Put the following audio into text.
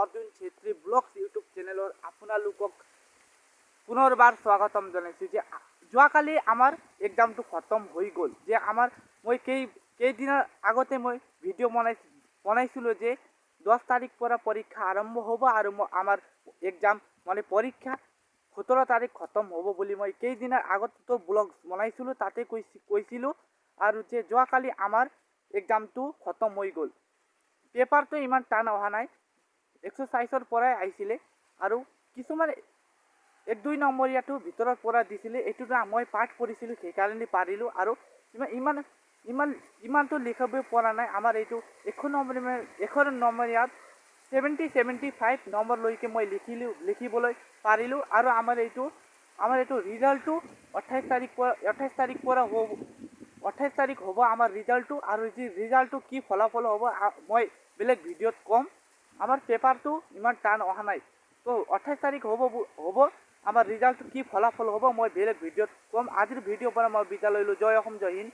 Arjun Chetri blogs YouTube চেনেলৰ আপোনালোকক পুনৰবাৰ স্বাগতম জনাইছোঁ। যে যোৱাকালি আমাৰ এক্সামটো খতম হৈ গ'ল। যে মই কেইদিনৰ আগতে মই ভিডিঅ' বনাইছিলোঁ যে 10 তাৰিখ পৰা পৰীক্ষা আৰম্ভ হ'ব আৰু আমাৰ এক্সাম পৰীক্ষা 17 তাৰিখ খতম হ'ব বুলি মই কেইদিনৰ আগতো ব্লগ বনাইছিলোঁ, তাতে কৈছিলোঁ। আৰু যে যোৱাকালি আমাৰ এক্সামটো খতম হৈ গ'ল। পেপাৰটো ইমান টান অহা নাই, এক্সাৰচাইজৰ পৰাই আহিছিলে আৰু কিছুমান 1-2 নম্বৰীয়াটো ভিতৰৰ পৰা দিছিলে। এইটোতো মই পাঠ কৰিছিলোঁ, সেইকাৰণে পাৰিলোঁ। আৰু ইমানটো লিখিব পৰা নাই। আমাৰ এইটো 1 নম্বৰীয়াত 75 নম্বৰলৈকে মই লিখিবলৈ পাৰিলোঁ। আৰু আমাৰ এইটো ৰিজাল্টটো 28 তাৰিখ হ'ব আমাৰ ৰিজাল্টটো। আৰু যি ৰিজাল্টটো কি ফলাফল হ'ব মই বেলেগ ভিডিঅ'ত ক'ম। আমাৰ পেপাৰটো ইমান টান অহা নাই, তো 28 তাৰিখ হ'ব আমাৰ ৰিজাল্টটো কি ফলাফল হ'ব মই বেলেগ ভিডিঅ'ত ক'ম। আজিৰ ভিডিঅ' পৰা মই বিদায় লৈছোঁ। জয় অসম, জয় হিন্দ।